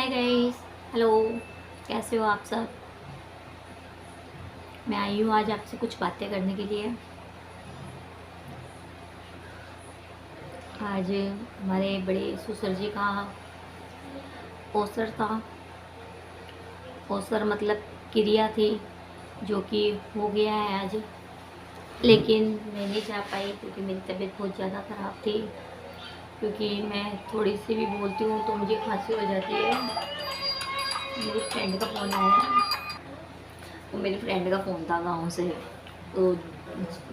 Hi guys. Hello. कैसे हो आप सब। मैं आई हूँ आज आपसे कुछ बातें करने के लिए। आज हमारे बड़े ससुर जी का अवसर था। अवसर मतलब क्रिया थी जो कि हो गया है आज, लेकिन मैं नहीं जा पाई क्योंकि मेरी तबीयत बहुत ज़्यादा ख़राब थी। क्योंकि मैं थोड़ी सी भी बोलती हूँ तो मुझे खांसी हो जाती है। मेरी फ्रेंड का फ़ोन आया। वो मेरी फ्रेंड का फ़ोन था गाँव से। तो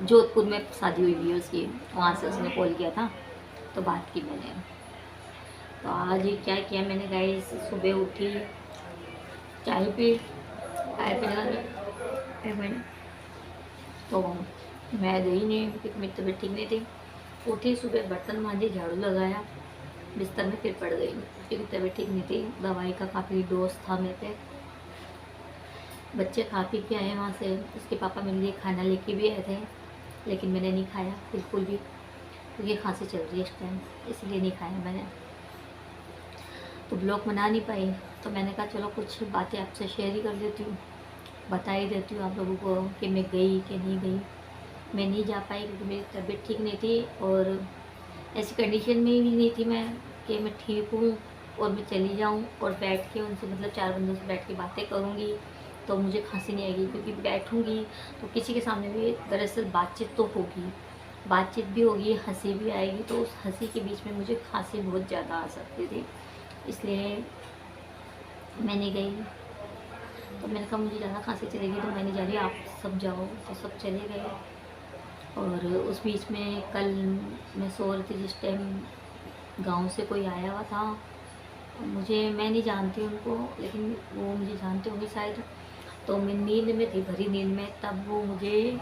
जोधपुर में शादी हुई हुई है उसकी, वहाँ से उसने कॉल किया था तो बात की मैंने। तो आज ये क्या किया मैंने गाइस, सुबह उठी, चाय पी, चाय पीने का एक मिनट, तो मैं गई नहीं क्योंकि मेरी तबीयत ठीक नहीं थी। उठी, सुबह बर्तन मांजे, झाड़ू लगाया, बिस्तर में फिर पड़ गई क्योंकि तबीयत ठीक नहीं थी। दवाई का काफ़ी डोज था मेरे पे। बच्चे खा पी के आए वहाँ से। उसके पापा मेरे लिए खाना लेके भी आए थे, लेकिन मैंने नहीं खाया बिल्कुल भी क्योंकि खांसी चल रही है इस टाइम, इसलिए नहीं खाया मैंने। तो ब्लॉग बना नहीं पाई, तो मैंने कहा चलो कुछ बातें आपसे शेयर ही कर लेती हूँ, बता ही देती हूँ आप लोगों को कि मैं गई कि नहीं गई। मैं नहीं जा पाई क्योंकि मेरी तबीयत ठीक नहीं थी और ऐसी कंडीशन में भी नहीं थी मैं कि मैं ठीक हूँ और मैं चली जाऊँ और बैठ के उनसे मतलब चार बंदों से बैठ के बातें करूँगी तो मुझे खांसी नहीं आएगी। क्योंकि बैठूँगी तो किसी के सामने भी दरअसल बातचीत तो होगी, बातचीत भी होगी, हंसी भी आएगी, तो उस हंसी के बीच में मुझे खांसी बहुत ज़्यादा आ सकती थी, इसलिए मैं नहीं गई। तो मैंने कहा मुझे ज़्यादा खांसी चलेगी तो मैं नहीं जा रही, आप सब जाओ, तो सब चले गए। और उस बीच में कल मैं सो रही थी जिस टाइम गांव से कोई आया हुआ था। मैं नहीं जानती उनको, लेकिन वो मुझे जानते होंगे शायद। तो मैं नींद में थी, भरी नींद में, तब वो मुझे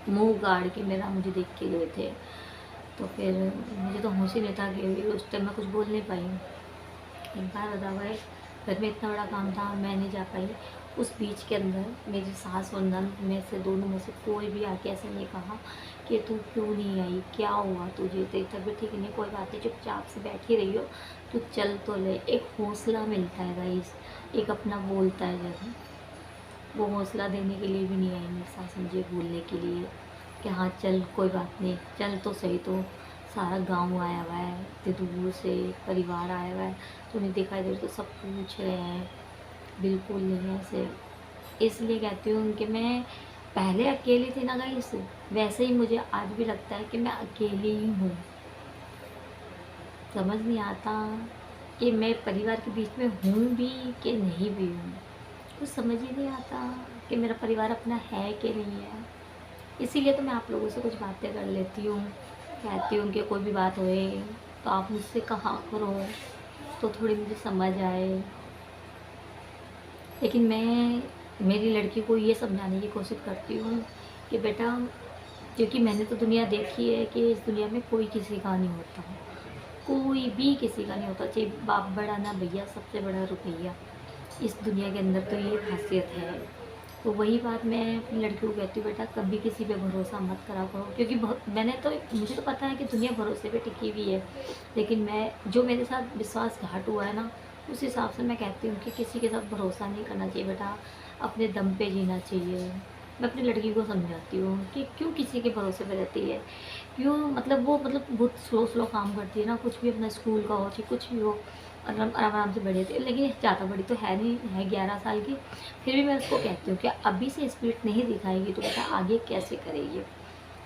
मुंह गाड़ के मेरा मुझे देख के गए थे। तो फिर मुझे तो होश ही नहीं था कि उस टाइम मैं कुछ बोल नहीं पाई। एक बार बता भाई, घर में इतना बड़ा काम था, मैं नहीं जा पाई। उस बीच के अंदर मेरी सास और नंद में से दोनों में से कोई भी आके ऐसे नहीं कहा कि तू क्यों नहीं आई, क्या हुआ तुझे, तेरी तबीयत ठीक नहीं, कोई बात नहीं, चुपचाप से बैठी रही हो, तू चल तो ले। एक हौसला मिलता है गाइस, एक अपना बोलता है जब, वो हौसला देने के लिए भी नहीं आई मेरी सास मुझे बोलने के लिए कि हाँ चल कोई बात नहीं, चल तो सही। तो सारा गांव आया हुआ है, इतने दूर से परिवार आया हुआ है, तो उन्हें दिखाई दे रहा, तो सब पूछ रहे हैं। बिल्कुल नहीं ऐसे। इसलिए कहती हूँ कि मैं पहले अकेली थी ना गाइस, वैसे ही मुझे आज भी लगता है कि मैं अकेली ही हूँ। समझ नहीं आता कि मैं परिवार के बीच में हूँ भी कि नहीं भी हूँ। कुछ समझ ही नहीं आता कि मेरा परिवार अपना है कि नहीं है। इसीलिए तो मैं आप लोगों से कुछ बातें कर लेती हूँ, कहती हूँ कि कोई भी बात होए तो आप मुझसे कहा करो तो थोड़ी मुझे समझ आए। लेकिन मैं मेरी लड़की को ये समझाने की कोशिश करती हूँ कि बेटा, क्योंकि मैंने तो दुनिया देखी है कि इस दुनिया में कोई किसी का नहीं होता, कोई भी किसी का नहीं होता, चाहे बाप बड़ा ना भैया, सबसे बड़ा रुपया। इस दुनिया के अंदर तो ये खासियत है। तो वही बात मैं अपनी लड़की को कहती हूँ, बेटा कभी किसी पे भरोसा मत करा करो, क्योंकि मुझे तो पता है कि दुनिया भरोसे पे टिकी हुई है, लेकिन मैं जो मेरे साथ विश्वासघात हुआ है ना, उस हिसाब से मैं कहती हूँ कि किसी के साथ भरोसा नहीं करना चाहिए बेटा, अपने दम पे जीना चाहिए। मैं अपनी लड़की को समझाती हूँ कि क्यों किसी के भरोसे पे रहती है, क्यों मतलब वो मतलब बहुत स्लो स्लो काम करती है ना, कुछ भी अपना स्कूल का हो चाहे कुछ भी हो, आराम आराम से बड़ी होती है, लेकिन ज़्यादा बड़ी तो है नहीं, है 11 साल की। फिर भी मैं उसको कहती हूँ कि अभी से स्पीड नहीं दिखाएगी तो बेटा आगे कैसे करेगी,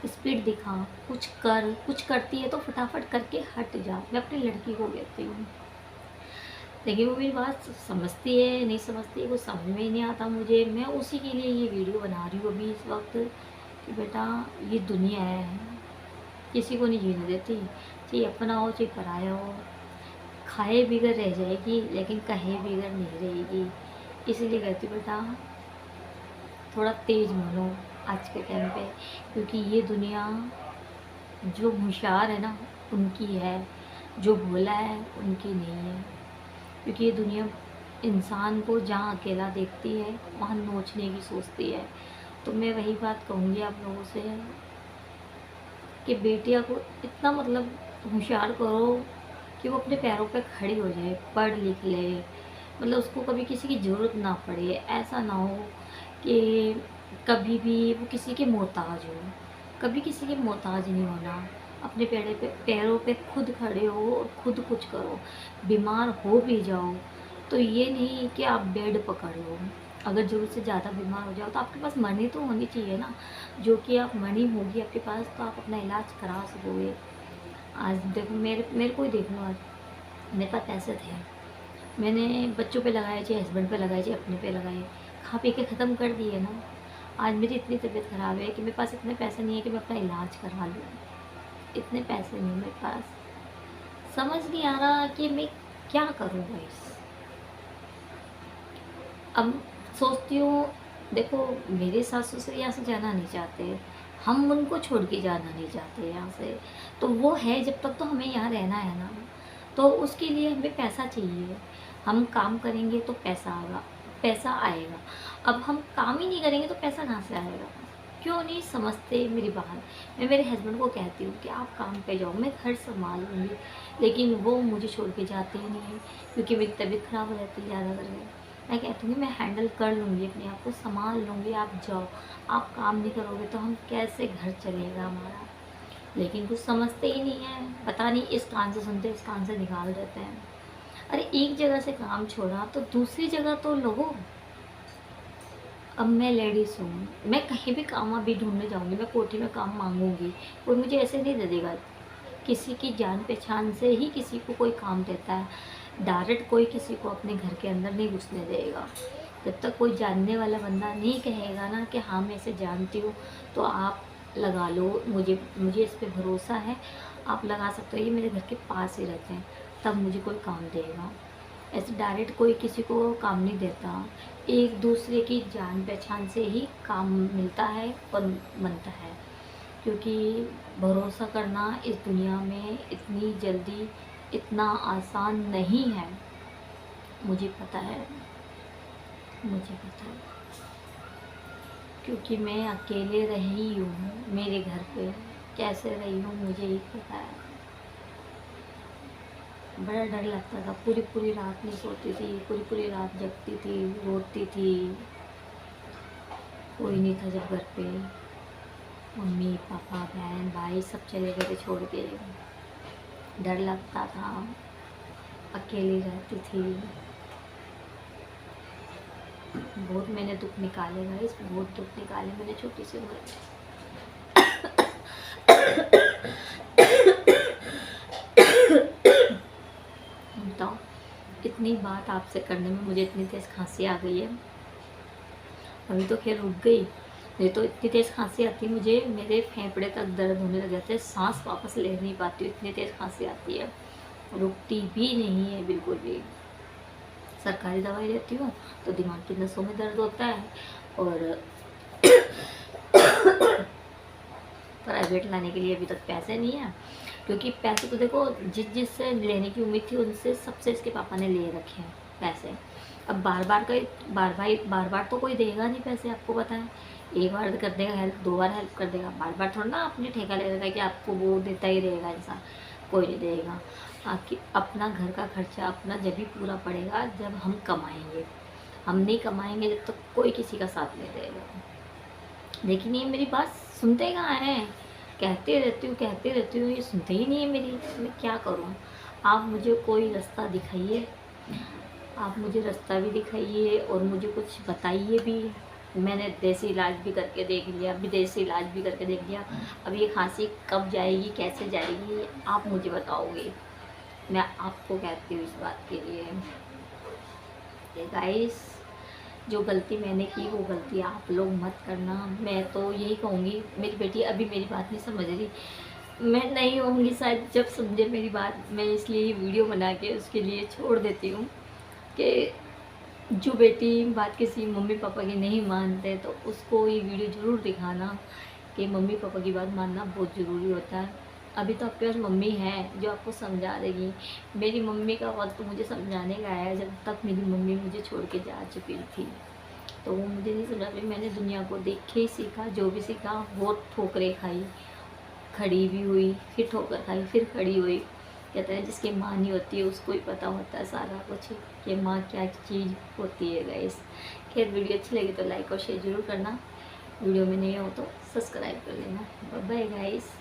स्पीड दिखा, कुछ कर, कुछ करती है तो फटाफट करके हट जा, मैं अपनी लड़की को कहती हूँ। लेकिन वो मेरी बात समझती है नहीं समझती है, कुछ समझ में ही नहीं आता मुझे। मैं उसी के लिए ये वीडियो बना रही हूँ अभी इस वक्त कि बेटा ये दुनिया है, किसी को नहीं जीने देती, चाहे अपना हो चाहे पराया हो, खाए बिगड़ रह जाएगी लेकिन कहे बिगड़ नहीं रहेगी। इसीलिए कहती हूँ बेटा थोड़ा तेज़ बनो आज के टाइम पे, क्योंकि ये दुनिया जो होशियार है ना उनकी है, जो भोला है उनकी नहीं है। क्योंकि ये दुनिया इंसान को जहाँ अकेला देखती है वहाँ नोचने की सोचती है। तो मैं वही बात कहूँगी आप लोगों से कि बेटियाँ को इतना मतलब होशियार करो कि वो अपने पैरों पे खड़ी हो जाए, पढ़ लिख ले, मतलब उसको कभी किसी की ज़रूरत ना पड़े। ऐसा ना हो कि कभी भी वो किसी के मोहताज हो। कभी किसी के मोहताज नहीं होना। अपने पैरों पे खुद खड़े हो और खुद कुछ करो। बीमार हो भी जाओ तो ये नहीं कि आप बेड पकड़ लो। अगर ज़रूरत से ज़्यादा बीमार हो जाओ तो आपके पास मनी तो होनी चाहिए ना, जो कि आप मनी होगी आपके पास तो आप अपना इलाज करा सकोगे। आज देखो, मेरे मेरे को ही देख लो। आज मेरे पास पैसे थे, मैंने बच्चों पे लगाए, चाहे हस्बैंड पे लगाए, चाहे अपने पे लगाए, खा पी के ख़त्म कर दिए ना। आज मेरी इतनी तबीयत ख़राब है कि मेरे पास इतने पैसे नहीं है कि मैं अपना इलाज करवा लूँ। इतने पैसे नहीं मेरे पास। समझ नहीं आ रहा कि मैं क्या करूँ गाइस। अब सोचती हूँ, देखो मेरे सास ससुर यहाँ से जाना नहीं चाहते, हम उनको छोड़ के जाना नहीं चाहते यहाँ से। तो वो है, जब तक तो हमें यहाँ रहना है ना, तो उसके लिए हमें पैसा चाहिए। हम काम करेंगे तो पैसा आएगा, पैसा आएगा। अब हम काम ही नहीं करेंगे तो पैसा कहाँ से आएगा? क्यों नहीं समझते मेरी बात। मैं मेरे हस्बैंड को कहती हूँ कि आप काम पे जाओ, मैं घर संभाल लूँगी, लेकिन वो मुझे छोड़ के जाते ही नहीं है, क्योंकि मेरी तबीयत ख़राब हो जाती है ज़्यादा करके। मैं कहती हूँ मैं हैंडल कर लूँगी, अपने आप को संभाल लूँगी, आप जाओ। आप काम नहीं करोगे तो हम कैसे घर चलेगा हमारा? लेकिन कुछ समझते ही नहीं है, पता नहीं इस कान से सुनते इस कान से निकाल देते हैं। अरे एक जगह से काम छोड़ा तो दूसरी जगह तो लो। अब मैं लेडीज़ हूँ, मैं कहीं भी काम अभी ढूंढने जाऊँगी, मैं कोठी में काम मांगूंगी, कोई मुझे ऐसे नहीं दे देगा। किसी की जान पहचान से ही किसी को कोई काम देता है। डायरेक्ट कोई किसी को अपने घर के अंदर नहीं घुसने देगा। जब तक कोई जानने वाला बंदा नहीं कहेगा ना कि हाँ मैं इसे जानती हूँ, तो आप लगा लो, मुझे मुझे इस पे भरोसा है, आप लगा सकते हो, ये मेरे घर के पास ही रहते हैं, तब मुझे कोई काम देगा। ऐसे डायरेक्ट कोई किसी को काम नहीं देता। एक दूसरे की जान पहचान से ही काम मिलता है और बनता है, क्योंकि भरोसा करना इस दुनिया में इतनी जल्दी इतना आसान नहीं है। मुझे पता है, मुझे पता है, क्योंकि मैं अकेले रही हूँ मेरे घर पे। कैसे रही हूँ मुझे ही पता है। बड़ा डर लगता था, पूरी पूरी रात नहीं सोती थी, पूरी पूरी रात जगती थी, रोती थी। कोई नहीं था जब घर पे, मम्मी पापा बहन भाई सब चले गए थे छोड़ के। डर लगता था, अकेली रहती थी। बहुत मैंने दुख निकाले गाइस, बहुत दुख निकाले मैंने छोटी सी उम्र में। बताओ, इतनी बात आपसे करने में मुझे इतनी तेज़ खांसी आ गई है। अभी तो खैर रुक गई, नहीं तो इतनी तेज़ खांसी आती है मुझे, मेरे फेफड़े तक दर्द होने लग जाते हैं, सांस वापस ले नहीं पाती हूँ, इतनी तेज़ खांसी आती है, रुकती भी नहीं है बिल्कुल भी। सरकारी दवाई लेती हूँ तो दिमाग की नसों में दर्द होता है, और प्राइवेट लाने के लिए अभी तक पैसे नहीं है, क्योंकि पैसे तो देखो जिससे लेने की उम्मीद थी उनसे सबसे इसके पापा ने ले रखे हैं पैसे। अब बार बार तो कोई देगा नहीं पैसे, आपको पता है। एक बार कर देगा हेल्प, दो बार हेल्प कर देगा, बार बार थोड़ा ना अपने ठेका ले लेगा कि आपको वो देता ही रहेगा इंसान, कोई नहीं देगा। आपकी अपना घर का खर्चा अपना जब भी पूरा पड़ेगा जब हम कमाएंगे। हम नहीं कमाएंगे जब तक कोई किसी का साथ नहीं देगा। लेकिन ये मेरी बात सुनते कहाँ हैं, कहते रहती हूँ, ये सुनते ही नहीं है मेरी। मैं क्या करूँ? आप मुझे कोई रास्ता दिखाइए, आप मुझे रास्ता भी दिखाइए और मुझे कुछ बताइए भी। मैंने देसी इलाज भी करके देख लिया, विदेशी इलाज भी करके देख लिया, अब ये खांसी कब जाएगी, कैसे जाएगी, आप मुझे बताओगे। मैं आपको कहती हूँ इस बात के लिए गाइस, जो गलती मैंने की वो गलती आप लोग मत करना। मैं तो यही कहूँगी, मेरी बेटी अभी मेरी बात नहीं समझ रही, मैं नहीं होंगी शायद जब समझे मेरी बात। मैं इसलिए वीडियो बना के उसके लिए छोड़ देती हूँ कि जो बेटी बात किसी मम्मी पापा की नहीं मानते तो उसको ये वीडियो ज़रूर दिखाना कि मम्मी पापा की बात मानना बहुत ज़रूरी होता है। अभी तो आपके पास मम्मी है जो आपको समझा देगी। मेरी मम्मी का वक्त मुझे समझाने का आया जब तक मेरी मम्मी मुझे छोड़ के जा चुकी थी, तो वो मुझे नहीं समझा रही। मैंने दुनिया को देख के ही सीखा, जो भी सीखा। बहुत ठोकरें खाई, खड़ी भी हुई, फिर ठोकर खाई, फिर खड़ी हुई, कहते हैं जिसकी माँ नहीं होती है उसको ही पता होता है सारा कुछ कि माँ क्या चीज़ होती है गाइस। खैर वीडियो अच्छी लगी तो लाइक और शेयर जरूर करना, वीडियो में नए हो तो सब्सक्राइब कर लेना। Bye bye guys.